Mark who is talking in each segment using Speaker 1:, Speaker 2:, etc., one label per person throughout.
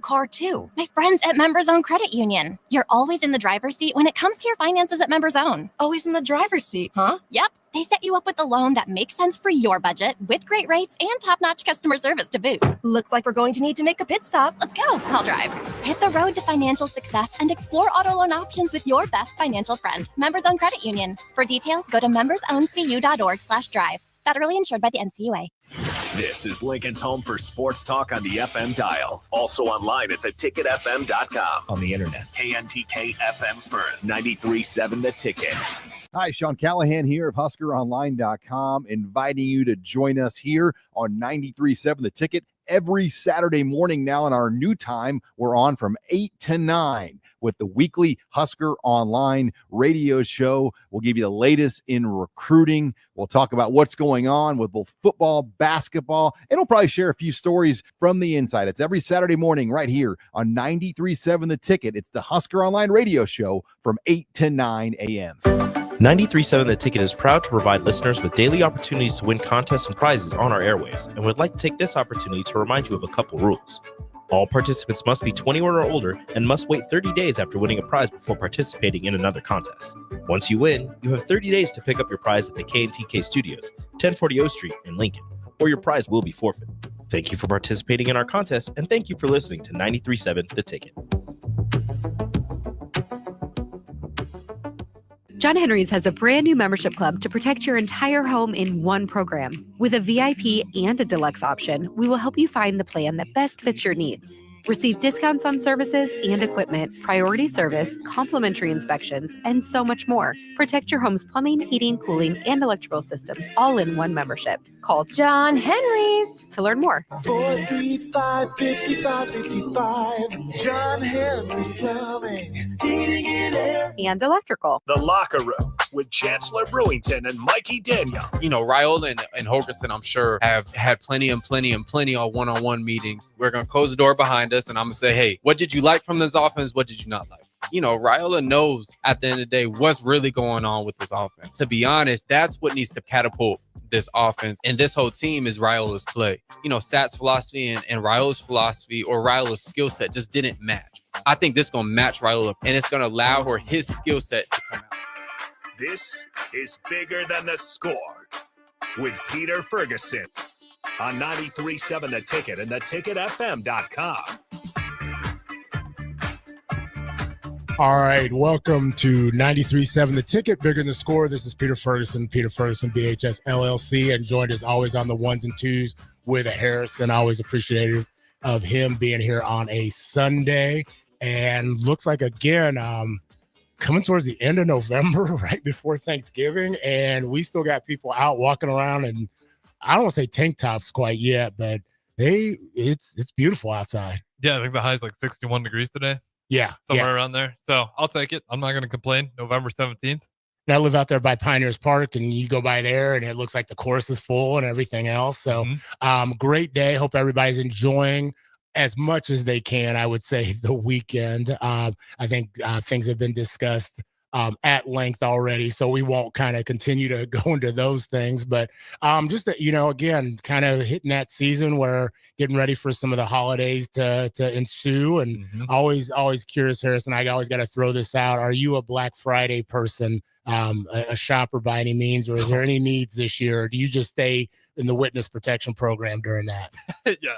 Speaker 1: car too. My friends at Members Own Credit Union. You're always in the driver's seat when it comes to your finances at Members Own. Always in the driver's seat, huh? Yep. They set you up with a loan that makes sense for your budget with great rates and top-notch customer service to boot. Looks like we're going to need to make a pit stop. Let's go. I'll drive. Hit the road to financial success and explore auto loan options with your best financial friend, Members Own Credit Union. For details, go to membersowncu.org/drive. Federally insured by the NCUA.
Speaker 2: This is Lincoln's home for sports talk on the FM dial. Also online at theticketfm.com. On the internet. KNTK FM Firth, 93.7 The Ticket.
Speaker 3: Hi, Sean Callahan here of HuskerOnline.com, inviting you to join us here on 93.7 The Ticket. Every Saturday morning now in our new time, we're on from 8 to 9 with the weekly Husker Online radio show. We'll give you the latest in recruiting. We'll talk about what's going on with both football, basketball, and we'll probably share a few stories from the inside. It's every Saturday morning right here on 93.7 The Ticket. It's the Husker Online radio show from 8 to 9 a.m.
Speaker 4: 93.7 The Ticket is proud to provide listeners with daily opportunities to win contests and prizes on our airwaves, and would like to take this opportunity to remind you of a couple rules. All participants must be 21 or older and must wait 30 days after winning a prize before participating in another contest. Once you win, you have 30 days to pick up your prize at the KNTK Studios, 1040 O Street in Lincoln, or your prize will be forfeited. Thank you for participating in our contest, and thank you for listening to 93.7 The Ticket.
Speaker 5: John Henry's has a brand new membership club to protect your entire home in one program. With a VIP and a deluxe option, we will help you find the plan that best fits your needs. Receive discounts on services and equipment, priority service, complimentary inspections, and so much more. Protect your home's plumbing, heating, cooling, and electrical systems all in one membership. Call John Henry's to learn more.
Speaker 6: 435-5555. John Henry's Plumbing, Heating and Air,
Speaker 5: and Electrical.
Speaker 2: The Locker Room with Chancellor Brewington and Mikey Daniel.
Speaker 7: You know, Raiola and Hogerson, I'm sure, have had plenty of one-on-one meetings. We're going to close the door behind us, and I'm going to say, hey, what did you like from this offense? What did you not like? You know, Raiola knows at the end of the day what's really going on with this offense. To be honest, that's what needs to catapult this offense. And this whole team is Raiola's play. You know, Sat's philosophy and Raiola's philosophy or Raiola's skill set just didn't match. I think this is going to match Raiola, and it's going to allow her his skill set to come out.
Speaker 2: This is Bigger Than the Score with Peter Ferguson on 93.7 The Ticket and theticketfm.com.
Speaker 8: All right, welcome to 93.7 The Ticket, Bigger Than the Score. This is Peter Ferguson BHS LLC, and joined as always on the ones and twos with Harrison. Always appreciative of him being here on a Sunday. And looks like, again, coming towards the end of November, right before Thanksgiving, and we still got people out walking around, and I don't want to say tank tops quite yet, but it's beautiful outside.
Speaker 9: Yeah, I think the high is like 61 degrees today.
Speaker 8: Yeah.
Speaker 9: Somewhere around there. So I'll take it. I'm not going to complain. November 17th.
Speaker 8: I live out there by Pioneers Park, and you go by there and it looks like the course is full and everything else. So great day. Hope everybody's enjoying as much as they can, I would say, the weekend. I think things have been discussed at length already, so we won't kind of continue to go into those things. But just that, again, kind of hitting that season where getting ready for some of the holidays to ensue. And always curious, Harrison, I always got to throw this out. Are you a Black Friday person, a shopper by any means, or is there any needs this year? Or do you just stay in the witness protection program during that?
Speaker 9: Yeah,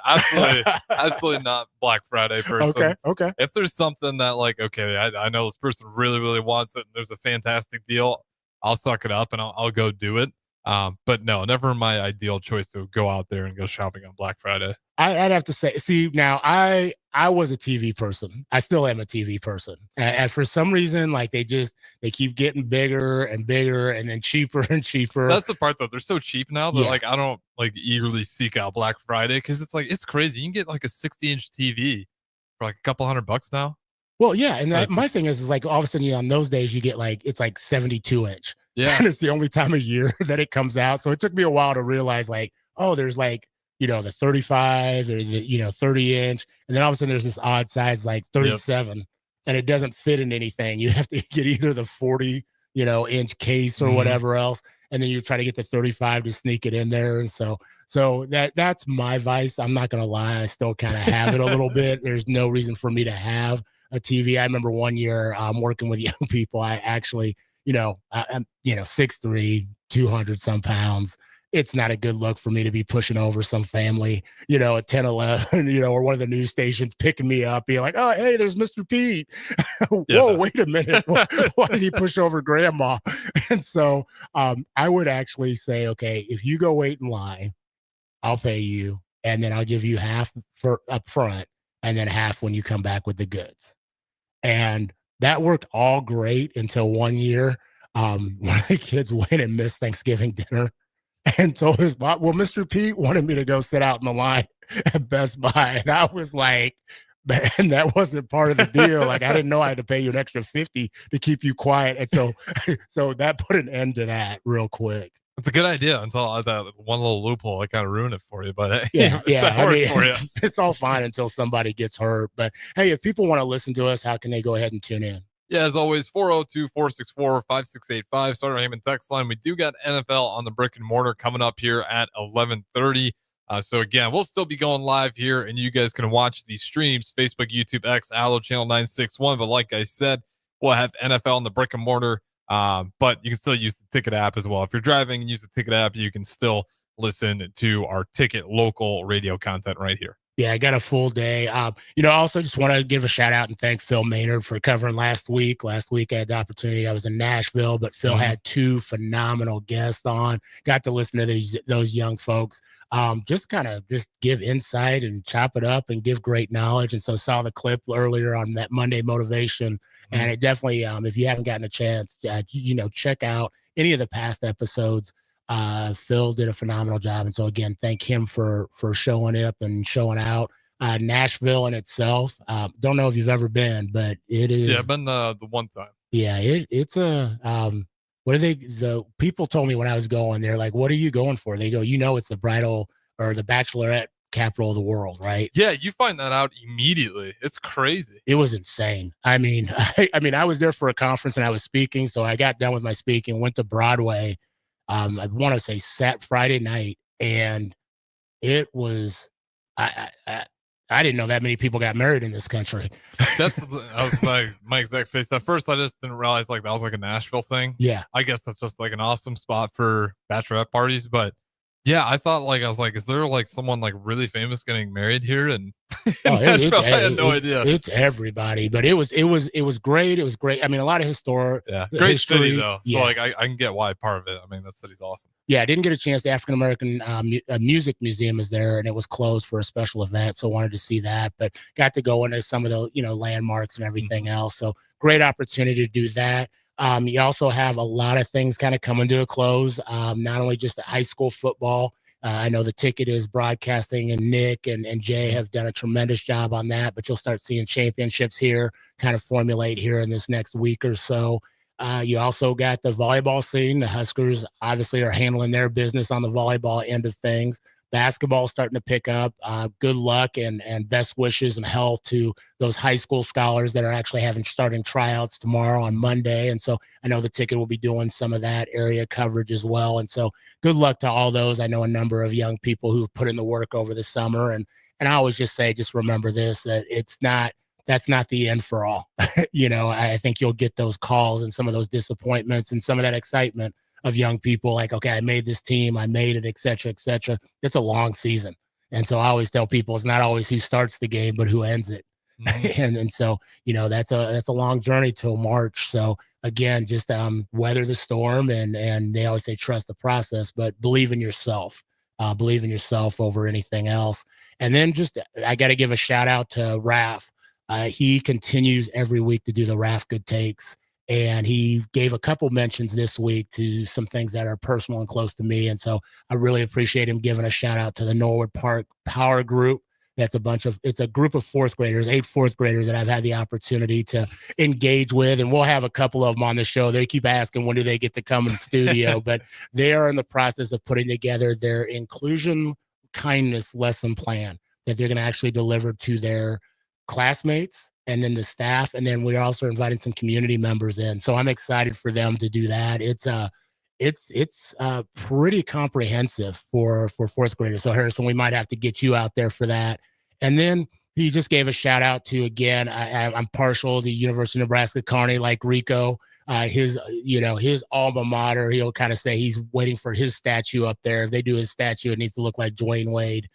Speaker 9: absolutely not Black Friday person.
Speaker 8: Okay.
Speaker 9: If there's something that I know this person really, really wants it, and there's a fantastic deal, I'll suck it up and I'll go do it. But no, never my ideal choice to go out there and go shopping on Black Friday.
Speaker 8: I'd have to say, see, now I was a TV person. I still am a TV person. And for some reason, they keep getting bigger and bigger and then cheaper and cheaper.
Speaker 9: That's the part, though. They're so cheap now that I don't eagerly seek out Black Friday, because it's crazy. You can get a 60-inch TV for a couple $100 now.
Speaker 8: Well, yeah. And my thing is all of a sudden, on those days you get it's 72-inch.
Speaker 9: Yeah.
Speaker 8: And it's the only time of year that it comes out. So it took me a while to realize there's the 35 or the 30-inch, and then all of a sudden there's this odd size 37, and it doesn't fit in anything. You have to get either the 40 inch case or whatever else, and then you try to get the 35 to sneak it in there. And so that's my vice. I'm not going to lie. I still kind of have it a little bit. There's no reason for me to have a TV. I remember one year working with young people. I actually, I'm 6'3", 200 some pounds. It's not a good look for me to be pushing over some family, at 10, 11, or one of the news stations picking me up, being like, oh, hey, there's Mr. Pete. Whoa, wait a minute. Why did he push over grandma? And so I would actually say, okay, if you go wait in line, I'll pay you. And then I'll give you half for up front and then half when you come back with the goods. And that worked all great until one year one of the kids went and missed Thanksgiving dinner and told his mom, well, Mr. Pete wanted me to go sit out in the line at Best Buy. And I was like, man, that wasn't part of the deal. Like, I didn't know I had to pay you an extra $50 to keep you quiet. And so that put an end to that real quick.
Speaker 9: It's a good idea until that one little loophole. I kind of ruined it for you, but
Speaker 8: yeah,
Speaker 9: that worked for you.
Speaker 8: It's all fine until somebody gets hurt. But hey, if people want to listen to us, how can they go ahead and tune in?
Speaker 9: Yeah, as always, 402-464-5685. Starter Heyman text line. We do got NFL on the brick and mortar coming up here at 11:30. So again, we'll still be going live here, and you guys can watch these streams: Facebook, YouTube, X, Allo Channel 961. But like I said, we'll have NFL on the brick and mortar. But you can still use the Ticket app as well. If you're driving and use the Ticket app, you can still listen to our Ticket local radio content right here.
Speaker 8: Yeah, I got a full day. I also just want to give a shout out and thank Phil Maynard for covering last week. Last week I had the opportunity. I was in Nashville, but Phil had two phenomenal guests on. Got to listen to those young folks. Just give insight and chop it up and give great knowledge. And so saw the clip earlier on that Monday motivation. And it definitely, if you haven't gotten a chance, check out any of the past episodes. Phil did a phenomenal job. And so again, thank him for showing up and showing out. Nashville in itself, don't know if you've ever been, but it is.
Speaker 9: Yeah, I've been the one time.
Speaker 8: Yeah, it's a, the people told me when I was going, they're like, what are you going for? They go, it's the bridal or the bachelorette capital of the world, right?
Speaker 9: Yeah, you find that out immediately. It's crazy.
Speaker 8: It was insane. I mean, I was there for a conference and I was speaking. So I got done with my speaking, went to Broadway. I want to say Friday night, and it was I didn't know that many people got married in this country.
Speaker 9: I was my exact face. At first, I just didn't realize that was like a Nashville thing.
Speaker 8: Yeah,
Speaker 9: I guess that's just like an awesome spot for bachelorette parties. But yeah, I thought I was like, is there like someone like really famous getting married here? And I had no idea.
Speaker 8: It's everybody, but it was great. It was great. I mean, a lot of
Speaker 9: great
Speaker 8: history,
Speaker 9: city though.
Speaker 8: Yeah.
Speaker 9: So like, I can get why part of it. I mean, that city's awesome.
Speaker 8: Yeah, I didn't get a chance. The African American Music Museum is there, and it was closed for a special event, so wanted to see that. But got to go into some of the landmarks and everything else. So great opportunity to do that. You also have a lot of things kind of coming to a close. Not only just the high school football. I know the Ticket is broadcasting, and Nick and Jay have done a tremendous job on that, but you'll start seeing championships here kind of formulate here in this next week or so. You also got the volleyball scene. The Huskers obviously are handling their business on the volleyball end of things. Basketball starting to pick up. Good luck and best wishes and health to those high school scholars that are actually starting tryouts tomorrow on Monday. And so I know the Ticket will be doing some of that area coverage as well. And so good luck to all those. I know a number of young people who have put in the work over the summer. And I always just say, just remember this, that that's not the end for all. I think you'll get those calls and some of those disappointments and some of that excitement of young people like, okay, I made this team, I made it, et cetera, et cetera. It's a long season. And so I always tell people it's not always who starts the game, but who ends it. Mm-hmm. and so, that's a long journey till March. So again, just weather the storm and they always say, trust the process, but believe in yourself over anything else. And then I got to give a shout out to Raph. He continues every week to do the Raph Good Takes. And he gave a couple mentions this week to some things that are personal and close to me. And so I really appreciate him giving a shout out to the Norwood Park Power Group. It's a group of fourth graders, 8 fourth graders that I've had the opportunity to engage with. And we'll have a couple of them on the show. They keep asking, when do they get to come in the studio? But they are in the process of putting together their inclusion kindness lesson plan that they're going to actually deliver to their classmates and then the staff. And then we're also inviting some community members in. So I'm excited for them to do that. it's pretty comprehensive for fourth graders. So Harrison, we might have to get you out there for that. And then he just gave a shout out to, again, I'm partial to University of Nebraska Kearney, like Rico. His alma mater, he'll kind of say he's waiting for his statue up there. If they do his statue, it needs to look like Dwayne Wade.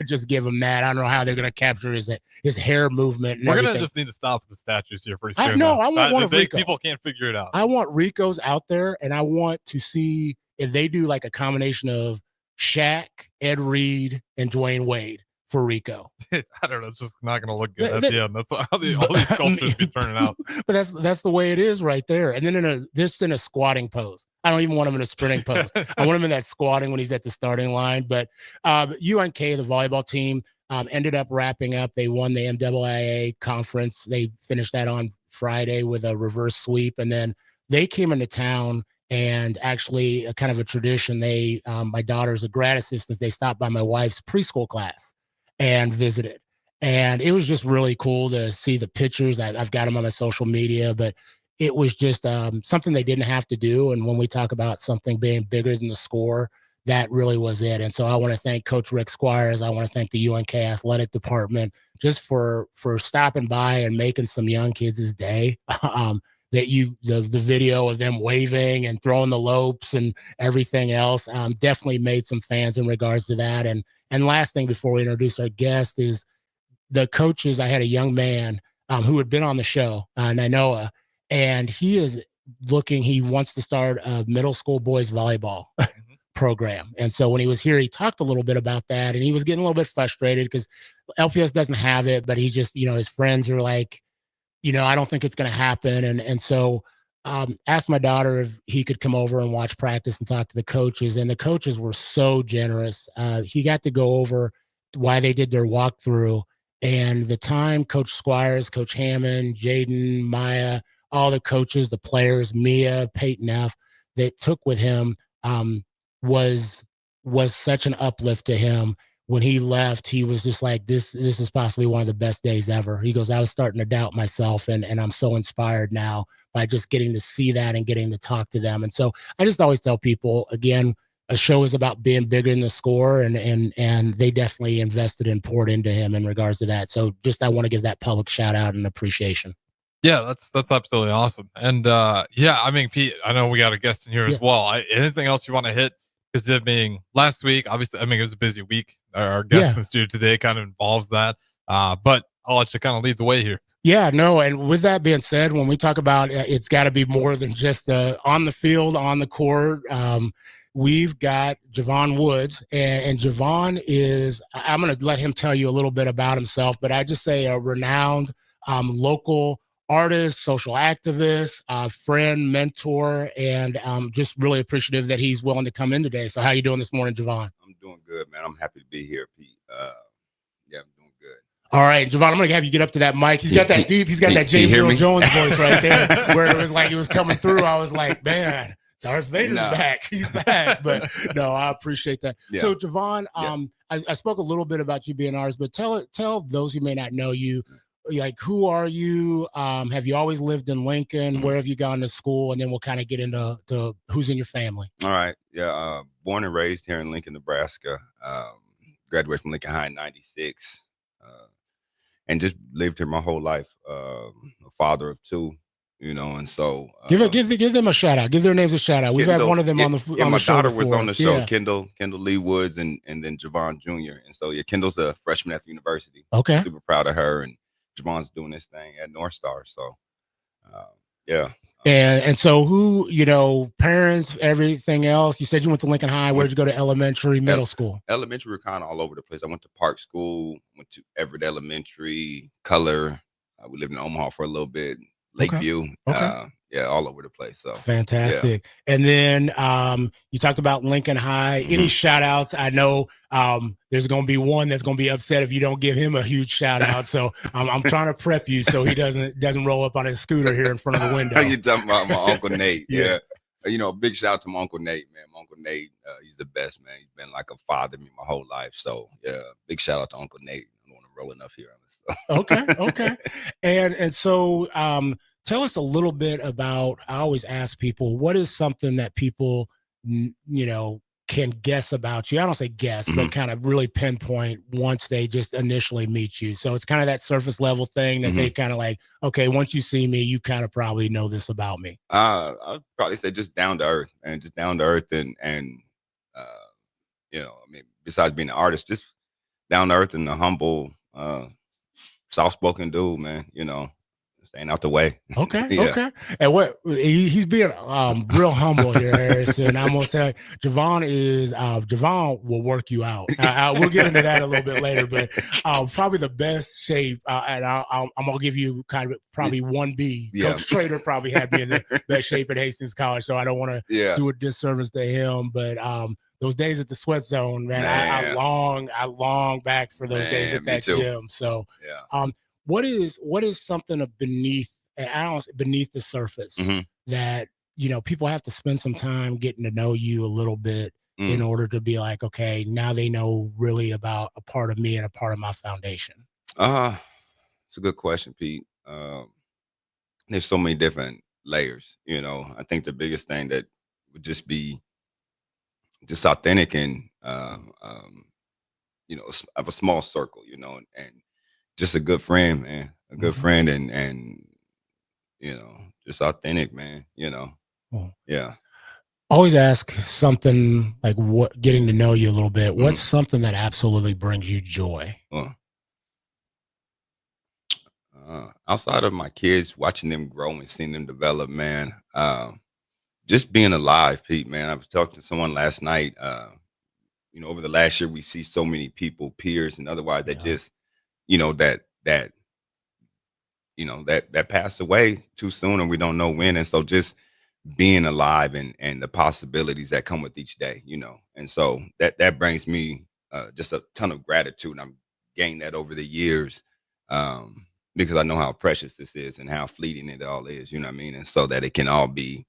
Speaker 8: Just give him that. I don't know how they're going to capture his hair movement.
Speaker 9: We're going to just need to stop with the statues here pretty soon.
Speaker 8: I want one of Rico.
Speaker 9: People can't figure it out.
Speaker 8: I want Rico's out there, and I want to see if they do like a combination of Shaq, Ed Reed, and Dwayne Wade for Rico.
Speaker 9: I don't know. It's just not going to look good at the end. That's how all these sculptures be turning out.
Speaker 8: But that's the way it is right there. And then in a squatting pose. I don't even want him in a sprinting pose. I want him in that squatting when he's at the starting line. But UNK, the volleyball team, ended up wrapping up. They won the MIIA conference. They finished that on Friday with a reverse sweep. And then they came into town, and actually a kind of a tradition. My daughter's a grad assistant. They stopped by my wife's preschool class and visited. And it was just really cool to see the pictures. I've got them on my social media, but it was just something they didn't have to do. And when we talk about something being bigger than the score, that really was it. And so I want to thank Coach Rick Squires. I want to thank the UNK athletic department just for stopping by and making some young kids' day. The video of them waving and throwing the lopes and everything else definitely made some fans in regards to that. And last thing before we introduce our guest is the coaches. I had a young man who had been on the show, Nainoa, and he wants to start a middle school boys volleyball program. And so when he was here, he talked a little bit about that, and he was getting a little bit frustrated because LPS doesn't have it, but he just, his friends are like, I don't think it's going to happen. And so asked my daughter if he could come over and watch practice and talk to the coaches. And the coaches were so generous. He got to go over why they did their walkthrough, and the time Coach Squires, Coach Hammond, Jaden, Maya, all the coaches, the players, Mia, Peyton F., that took with him was such an uplift to him. When he left, he was just like, this is possibly one of the best days ever. He goes, I was starting to doubt myself, and I'm so inspired now by just getting to see that and getting to talk to them. And so I just always tell people, again, a show is about being bigger than the score, and they definitely invested and poured into him in regards to that. So I want to give that public shout out and appreciation.
Speaker 9: Yeah, that's absolutely awesome. And Pete, I know we got a guest in here as well. Anything else you want to hit? Because it being last week, obviously, it was a busy week. Our guest in the studio today kind of involves that. But I'll let you kind of lead the way here.
Speaker 8: Yeah, no. And with that being said, when we talk about it's got to be more than just on the field, on the court. We've got Javon Woods, and Javon is, I'm going to let him tell you a little bit about himself, but I just say a renowned local artist, social activist, friend, mentor, and just really appreciative that he's willing to come in today. So how you doing this morning, Javon?
Speaker 10: I'm doing good, man. I'm happy to be here, Pete. I'm doing good.
Speaker 8: All right, Javon, I'm going to have you get up to that mic. He's got that James Earl Jones voice right there, where it was like he was coming through. I was like, man, Darth Vader's back. He's back. But no, I appreciate that. Yeah. So Javon, I spoke a little bit about you being ours, but tell those who may not know you, like, who are you? Have you always lived in Lincoln? Where have you gone to school? And then we'll kind of get into who's in your family.
Speaker 10: All right. Yeah. Born and raised here in Lincoln, Nebraska. Graduated from Lincoln High in 96. And just lived here my whole life. A father of two, and so
Speaker 8: give them a shout out. Give their names a shout out. We've had one of them on the show.
Speaker 10: My daughter
Speaker 8: before.
Speaker 10: was on the show, Kendall Lee Woods, and then Javon Jr. And so Kendall's a freshman at the university.
Speaker 8: Okay.
Speaker 10: Super proud of her, and Javon's doing this thing at North Star. So
Speaker 8: And so who, parents, everything else, you said you went to Lincoln High. Where'd you go to elementary, middle school?
Speaker 10: Elementary were kind of all over the place. I went to Park School, went to Everett Elementary, Color. We lived in Omaha for a little bit, Lakeview.
Speaker 8: Okay.
Speaker 10: All over the place. So
Speaker 8: fantastic. Yeah. And then you talked about Lincoln High. Any shout outs? I know there's going to be one that's going to be upset if you don't give him a huge shout out. So I'm trying to prep you so he doesn't roll up on his scooter here in front of the window.
Speaker 10: You're talking about my Uncle Nate. Yeah. Big shout out to my Uncle Nate, man. My Uncle Nate, he's the best, man. He's been like a father to me my whole life. So yeah, big shout out to Uncle Nate. I don't want to roll enough here on this.
Speaker 8: Okay. And so tell us a little bit about, I always ask people, what is something that people, can guess about you? I don't say guess, but kind of really pinpoint once they just initially meet you. So it's kind of that surface level thing that they kind of like, okay, once you see me, you kind of probably know this about me.
Speaker 10: I'd probably say just down to earth, and besides being an artist, just down to earth and a humble, soft-spoken dude, man, staying out the way.
Speaker 8: Okay.
Speaker 10: Yeah.
Speaker 8: Okay. And he's being real humble here, Harrison. I'm gonna tell you, Javon will work you out. We'll get into that a little bit later, but probably the best shape, and I'm gonna give you kind of probably 1B.
Speaker 10: Yeah.
Speaker 8: Coach Trader probably had me in the best shape at Hastings College, so I don't want to do a disservice to him, but those days at the Sweat Zone, man. I long back for those days at that gym. So what is something beneath the surface that people have to spend some time getting to know you a little bit in order to be like, okay, now they know really about a part of me and a part of my foundation?
Speaker 10: It's a good question, Pete. There's so many different layers. I think the biggest thing that would just be just authentic and have a small circle, and just a good friend, man, a good friend, and just authentic, man, yeah.
Speaker 8: Always ask something like getting to know you a little bit. What's something that absolutely brings you joy?
Speaker 10: Outside of my kids, watching them grow and seeing them develop, man, just being alive, Pete, man. I was talking to someone last night, over the last year, we see so many people, peers and otherwise that just, that passed away too soon and we don't know when. And so just being alive and the possibilities that come with each day, and so that brings me just a ton of gratitude. And I'm gained that over the years because I know how precious this is and how fleeting it all is, and so that it can all be,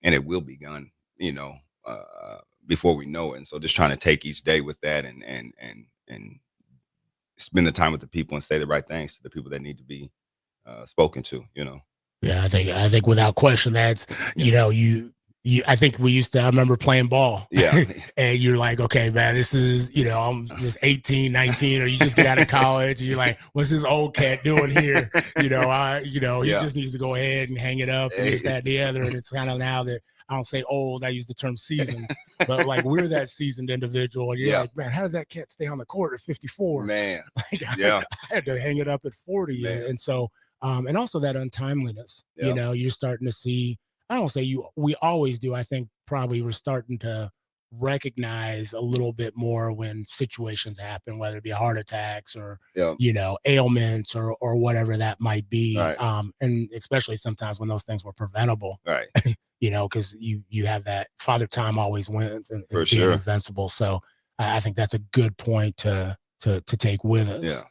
Speaker 10: and it will be gone, before we know it. And so just trying to take each day with that and spend the time with the people and say the right things to the people that need to be spoken to,
Speaker 8: Yeah, I think without question that's, I think I remember playing ball.
Speaker 10: Yeah.
Speaker 8: And you're like, okay, man, this is, I'm just 18, 19, or you just get out of college and you're like, what's this old cat doing here? He just needs to go ahead and hang it up and this, that, and the other. And it's kind of now that I don't say old, I use the term seasoned, but like we're that seasoned individual. And you're like, man, how did that cat stay on the court at 54?
Speaker 10: Man.
Speaker 8: Like, I had to hang it up at 40.
Speaker 10: Man.
Speaker 8: And so, and also that untimeliness, you're starting to see, I don't say we always do. I think probably we're starting to recognize a little bit more when situations happen, whether it be heart attacks or, ailments or whatever that might be.
Speaker 10: Right.
Speaker 8: And especially sometimes when those things were preventable,
Speaker 10: right.
Speaker 8: Because you have that Father Time always wins and
Speaker 10: For
Speaker 8: being
Speaker 10: sure.
Speaker 8: invincible. So I think that's a good point to take with us.
Speaker 10: Yeah.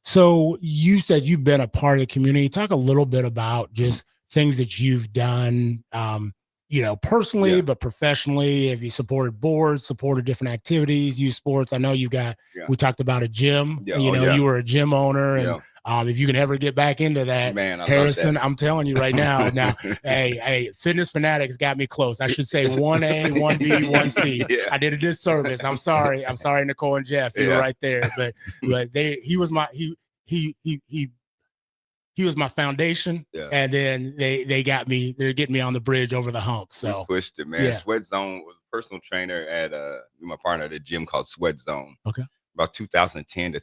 Speaker 8: So you said you've been a part of the community. Talk a little bit about just things that you've done, personally, but professionally. Have you supported boards, supported different activities, youth sports? I know you got, we talked about a gym, you were a gym owner. And if you can ever get back into that,
Speaker 10: man,
Speaker 8: Harrison,
Speaker 10: that.
Speaker 8: I'm telling you right now, hey, Fitness Fanatics got me close. I should say 1A, 1B, 1C.
Speaker 10: Yeah.
Speaker 8: I did a disservice. I'm sorry, Nicole and Jeff. You were right there, but he was my he was my foundation, and then they got me. They're getting me on the bridge over the hump. So
Speaker 10: we pushed it, man. Sweat Zone was a personal trainer at my partner at a gym called Sweat Zone.
Speaker 8: Okay,
Speaker 10: about 2010 to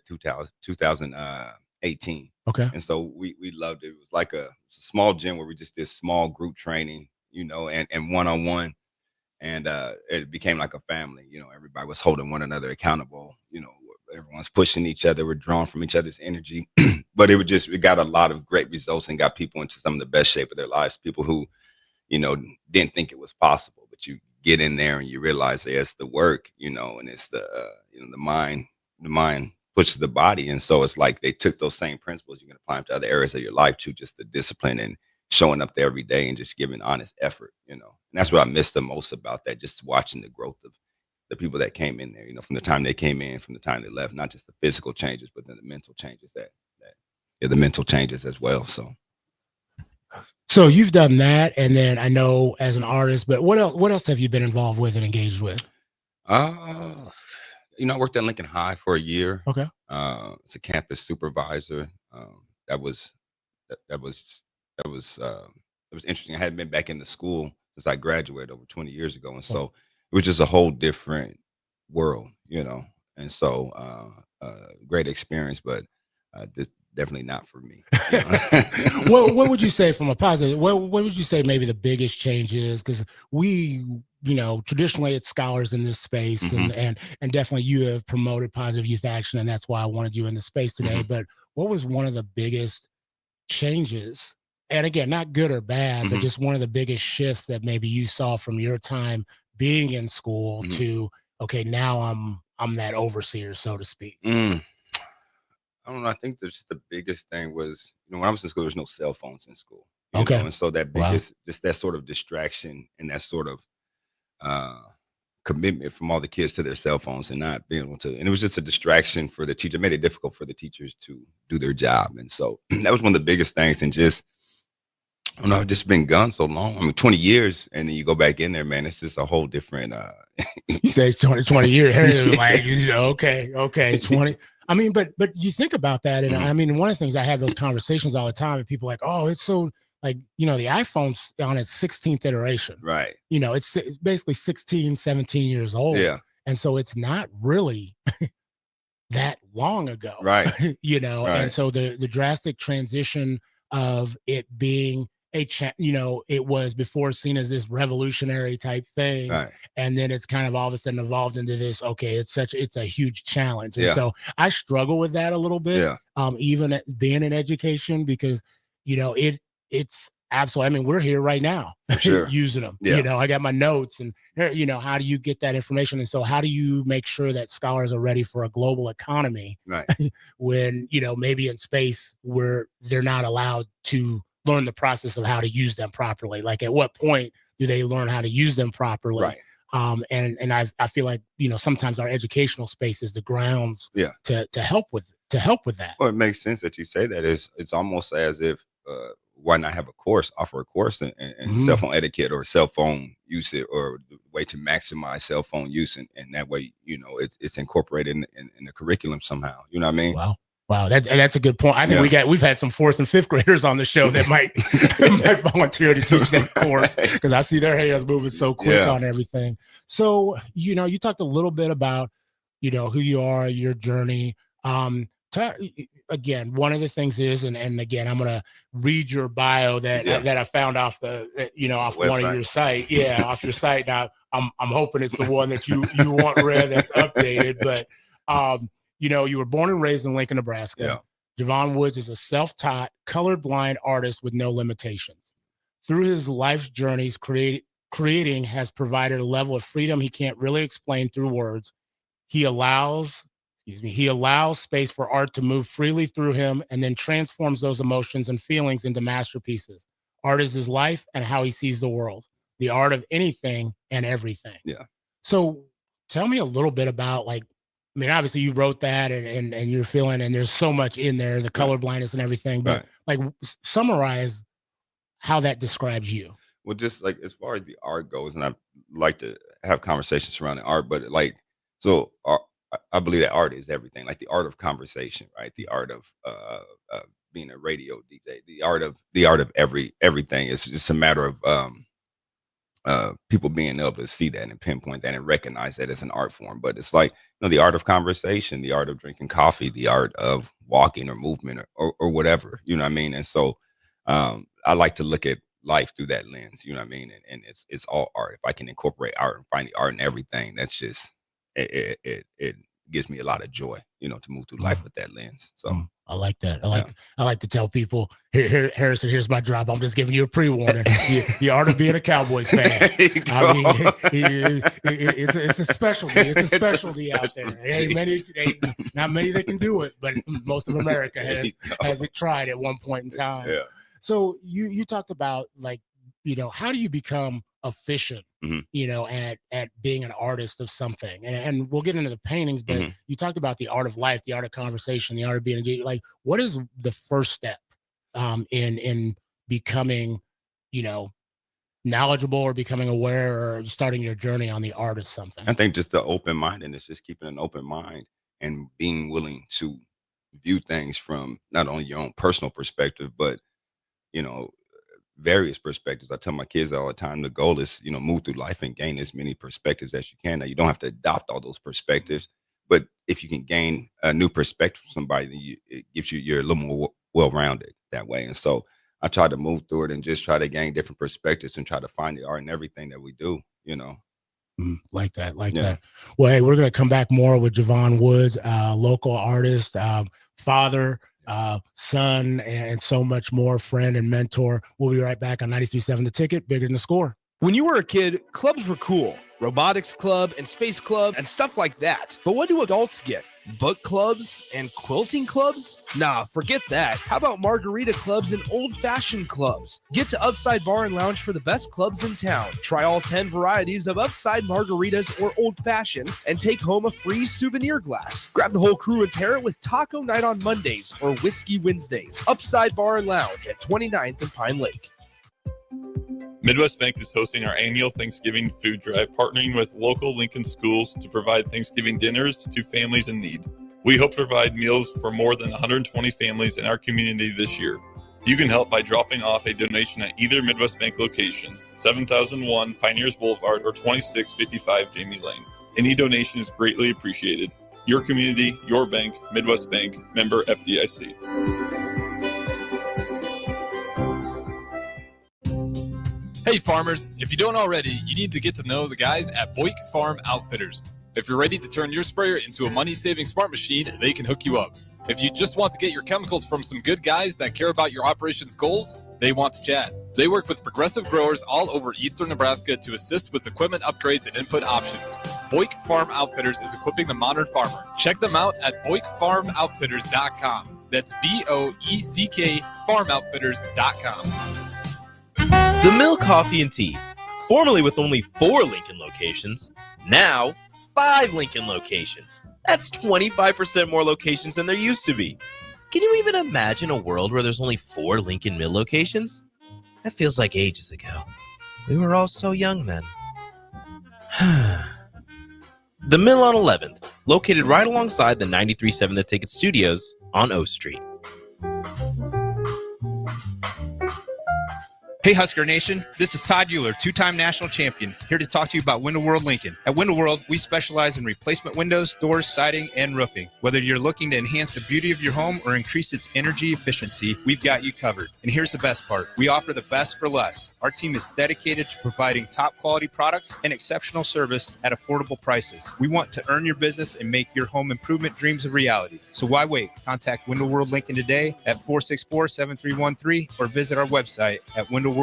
Speaker 10: 2018.
Speaker 8: Okay,
Speaker 10: and so we loved it. It was like a small gym where we just did small group training, and one-on-one, and it became like a family. Everybody was holding one another accountable. Everyone's pushing each other. We're drawn from each other's energy. But it got a lot of great results and got people into some of the best shape of their lives. People who, didn't think it was possible, but you get in there and you realize it's the work, and it's the mind pushes the body. And so it's like they took those same principles, you can apply them to other areas of your life too, just the discipline and showing up there every day and just giving honest effort, and that's what I miss the most about that, just watching the growth of the people that came in there, from the time they came in, from the time they left, not just the physical changes, but then the mental changes the mental changes as well. So
Speaker 8: So you've done that, and then I know as an artist, but what else have you been involved with and engaged with?
Speaker 10: I worked at Lincoln High for a year.
Speaker 8: Okay.
Speaker 10: As a campus supervisor. That was interesting. I hadn't been back in the school since I graduated over 20 years ago, and so it was just a whole different world, And so, great experience, but definitely not for me.
Speaker 8: What would you say from a positive? What would you say maybe the biggest change is? Because we, traditionally it's scholars in this space, and definitely you have promoted positive youth action, and that's why I wanted you in the space today. But what was one of the biggest changes? And again, not good or bad, but just one of the biggest shifts that maybe you saw from your time being in school to, okay, now I'm that overseer, so to speak.
Speaker 10: I don't know. I think the biggest thing was, when I was in school, there was no cell phones in school.
Speaker 8: Okay.
Speaker 10: And so that just that sort of distraction and that sort of commitment from all the kids to their cell phones and not being able to, and it was just a distraction for the teacher. It made it difficult for the teachers to do their job. And so that was one of the biggest things. And just, I don't know, it's just been gone so long. I mean, 20 years, and then you go back in there, man, it's just a whole different.
Speaker 8: You say 20 years, like, okay, 20. I mean, but you think about that, and I mean, one of the things I have those conversations all the time, and people are like, oh, it's so like, the iPhone's on its 16th iteration,
Speaker 10: right?
Speaker 8: It's basically 16, 17 years old,
Speaker 10: yeah,
Speaker 8: and so it's not really that long ago,
Speaker 10: right?
Speaker 8: Right.
Speaker 10: And
Speaker 8: so the drastic transition of it being it was before seen as this revolutionary type thing,
Speaker 10: right.
Speaker 8: And then it's kind of all of a sudden evolved into this. Okay, it's a huge challenge, and
Speaker 10: Yeah.
Speaker 8: so I struggle with that a little bit.
Speaker 10: Yeah.
Speaker 8: Even being in education, because it's absolutely. I mean, we're here right now,
Speaker 10: Sure.
Speaker 8: using them.
Speaker 10: Yeah.
Speaker 8: I got my notes, and how do you get that information? And so, how do you make sure that scholars are ready for a global economy,
Speaker 10: Right.
Speaker 8: when maybe in space where they're not allowed to learn the process of how to use them properly? Like, at what point do they learn how to use them properly?
Speaker 10: Right.
Speaker 8: And I feel like sometimes our educational space is the grounds
Speaker 10: Yeah.
Speaker 8: to help with that.
Speaker 10: Well, it makes sense that you say that. It's almost as if why not have offer a course in cell phone etiquette or cell phone usage, or the way to maximize cell phone use, and that way it's incorporated in the curriculum somehow. You know what I mean?
Speaker 8: Wow, that's a good point. I think we've had some 4th and 5th graders on the show that might volunteer to teach that course, because I see their hands moving so quick on everything. So you talked a little bit about who you are, your journey. Again, one of the things is, and again, I'm gonna read your bio that I found off off one of your site. Yeah, off your site. Now I'm hoping it's the one that you want read that's updated, but. You were born and raised in Lincoln, Nebraska.
Speaker 10: Yeah.
Speaker 8: Javon Woods is a self-taught, colorblind artist with no limitations. Through his life's journeys, creating has provided a level of freedom he can't really explain through words. He allows space for art to move freely through him, and then transforms those emotions and feelings into masterpieces. Art is his life and how he sees the world. The art of anything and everything.
Speaker 10: Yeah.
Speaker 8: So tell me a little bit about, like, I mean, obviously you wrote that and you're feeling, and there's so much in there, the color blindness and everything, but like, summarize how that describes you.
Speaker 10: Well, just like as far as the art goes, and I like to have conversations surrounding art, but I believe that art is everything, like the art of conversation, right? The art of being a radio DJ, the art of everything. It's just a matter of people being able to see that and pinpoint that and recognize that as an art form. But it's like, the art of conversation, the art of drinking coffee, the art of walking or movement or whatever, you know what I mean? And so I like to look at life through that lens, you know what I mean? And it's all art. If I can incorporate art and find the art in everything, that's just, it gives me a lot of joy, to move through life with that lens. So
Speaker 8: I like that. I like to tell people, here, Harrison, here's my drop. I'm just giving you a pre-warning. The art of being a Cowboys fan. I mean, it's a specialty. It's a specialty out there. Not many that can do it, but most of America has it tried at one point in time.
Speaker 10: Yeah.
Speaker 8: So you talked about, like, how do you become efficient, at being an artist of something, and we'll get into the paintings, but you talked about the art of life, the art of conversation, the art of being like, what is the first step in becoming knowledgeable or becoming aware or starting your journey on the art of something?
Speaker 10: I think just the open mindedness, just keeping an open mind and being willing to view things from not only your own personal perspective, but, various perspectives. I tell my kids all the time, the goal is, move through life and gain as many perspectives as you can. Now, you don't have to adopt all those perspectives, but if you can gain a new perspective from somebody, then it gives you're a little more well-rounded that way. And so I try to move through it and just try to gain different perspectives and try to find the art in everything that we do,
Speaker 8: Like that. Well, hey, we're going to come back more with Javon Woods, local artist, father, son, and so much more, friend and mentor. We'll be right back on 93.7 The Ticket, Bigger Than the Score.
Speaker 11: When you were a kid, clubs were cool. Robotics club and space club and stuff like that. But what do adults get? Book clubs and quilting clubs? Nah, forget that. How about margarita clubs and old-fashioned clubs? Get to Upside Bar and Lounge for the best clubs in town. Try all 10 varieties of Upside margaritas or old fashions and take home a free souvenir glass. Grab the whole crew and pair it with taco night on Mondays or whiskey Wednesdays. Upside Bar and Lounge at 29th and Pine Lake.
Speaker 12: Midwest Bank is hosting our annual Thanksgiving food drive, partnering with local Lincoln schools to provide Thanksgiving dinners to families in need. We hope to provide meals for more than 120 families in our community this year. You can help by dropping off a donation at either Midwest Bank location, 7001 Pioneers Boulevard or 2655 Jamie Lane. Any donation is greatly appreciated. Your community, your bank, Midwest Bank, member FDIC.
Speaker 13: Hey farmers, if you don't already, you need to get to know the guys at Boyk Farm Outfitters. If you're ready to turn your sprayer into a money-saving smart machine, they can hook you up. If you just want to get your chemicals from some good guys that care about your operations goals, they want to chat. They work with progressive growers all over eastern Nebraska to assist with equipment upgrades and input options. Boyk Farm Outfitters is equipping the modern farmer. Check them out at BoykFarmOutfitters.com. That's BOECK FarmOutfitters.com.
Speaker 4: The Mill Coffee and Tea, formerly with only 4 Lincoln locations, now 5 Lincoln locations. That's 25% more locations than there used to be. Can you even imagine a world where there's only 4 Lincoln Mill locations? That feels like ages ago. We were all so young then. The Mill on 11th, located right alongside the 93.7 The Ticket Studios on O Street.
Speaker 14: Hey Husker Nation, this is Todd Euler, 2-time national champion, here to talk to you about Window World Lincoln. At Window World, we specialize in replacement windows, doors, siding, and roofing. Whether you're looking to enhance the beauty of your home or increase its energy efficiency, we've got you covered. And here's the best part. We offer the best for less. Our team is dedicated to providing top quality products and exceptional service at affordable prices. We want to earn your business and make your home improvement dreams a reality. So why wait? Contact Window World Lincoln today at 464-7313 or visit our website at windowworldlincoln.com.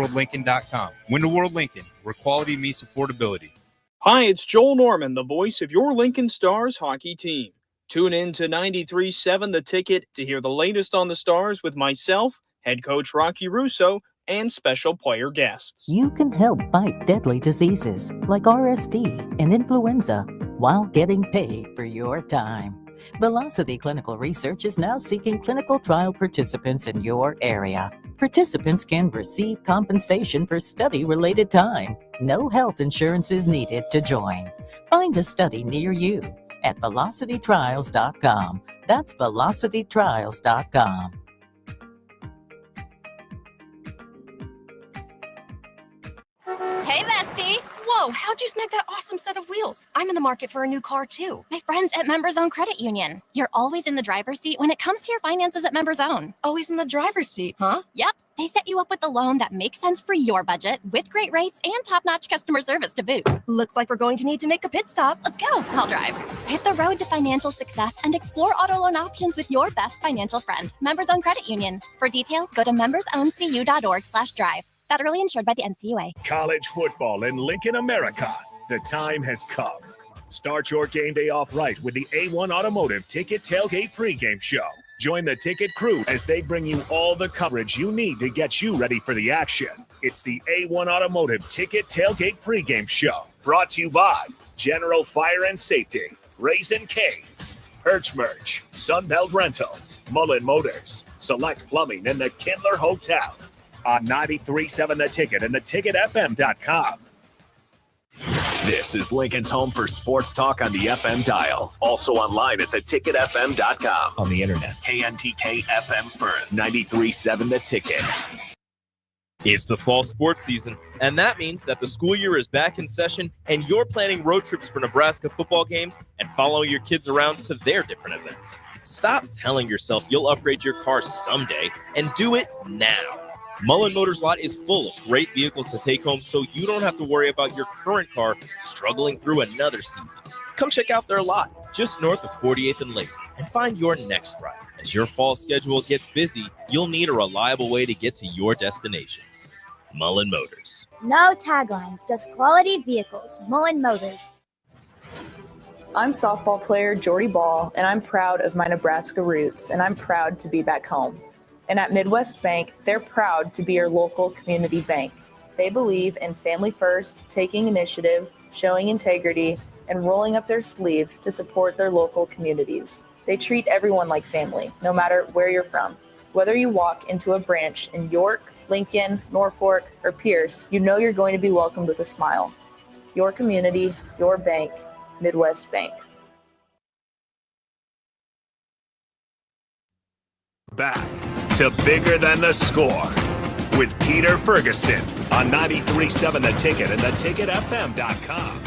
Speaker 14: Window World Lincoln, where quality meets affordability.
Speaker 15: Hi, it's Joel Norman, the voice of your Lincoln Stars hockey team. Tune in to 93.7 The Ticket to hear the latest on the Stars with myself, head coach Rocky Russo, and special player guests.
Speaker 16: You can help fight deadly diseases like RSV and influenza while getting paid for your time. Velocity Clinical Research is now seeking clinical trial participants in your area. Participants can receive compensation for study-related time. No health insurance is needed to join. Find a study near you at velocitytrials.com. That's velocitytrials.com.
Speaker 1: Hey, bestie. Whoa, how'd you snag that awesome set of wheels? I'm in the market for a new car, too. My friends at Members Own Credit Union. You're always in the driver's seat when it comes to your finances at Members Own. Always in the driver's seat, huh? Yep. They set you up with a loan that makes sense for your budget with great rates and top-notch customer service to boot. Looks like we're going to need to make a pit stop. Let's go. I'll drive. Hit the road to financial success and explore auto loan options with your best financial friend, Members Own Credit Union. For details, go to membersowncu.org/drive. Federally insured by the NCUA.
Speaker 2: College football in Lincoln, America. The time has come. Start your game day off right with the A1 Automotive Ticket Tailgate pregame show. Join the Ticket crew as they bring you all the coverage you need to get you ready for the action. It's the A1 Automotive Ticket Tailgate pregame show. Brought to you by General Fire and Safety, Raising Cane's, Perch Merch, Sunbelt Rentals, Mullen Motors, Select Plumbing, and the Kindler Hotel. on 93.7 The Ticket and theticketfm.com.
Speaker 17: This is Lincoln's home for sports talk on the FM dial. Also online at theticketfm.com.
Speaker 2: On the internet.
Speaker 17: KNTK FM Firth, 93.7 The Ticket.
Speaker 4: It's the fall sports season, and that means that the school year is back in session and you're planning road trips for Nebraska football games and following your kids around to their different events. Stop telling yourself you'll upgrade your car someday and do it now. Mullen Motors lot is full of great vehicles to take home so you don't have to worry about your current car struggling through another season. Come check out their lot just north of 48th and Lake and find your next ride. As your fall schedule gets busy, you'll need a reliable way to get to your destinations. Mullen Motors.
Speaker 18: No taglines, just quality vehicles. Mullen Motors.
Speaker 19: I'm softball player Jordy Ball, and I'm proud of my Nebraska roots, and I'm proud to be back home. And at Midwest Bank, they're proud to be your local community bank. They believe in family first, taking initiative, showing integrity, and rolling up their sleeves to support their local communities. They treat everyone like family, no matter where you're from. Whether you walk into a branch in York, Lincoln, Norfolk, or Pierce, you know you're going to be welcomed with a smile. Your community, your bank, Midwest Bank.
Speaker 2: Back to Bigger Than the Score with Peter Ferguson on 93.7 The Ticket and theticketfm.com.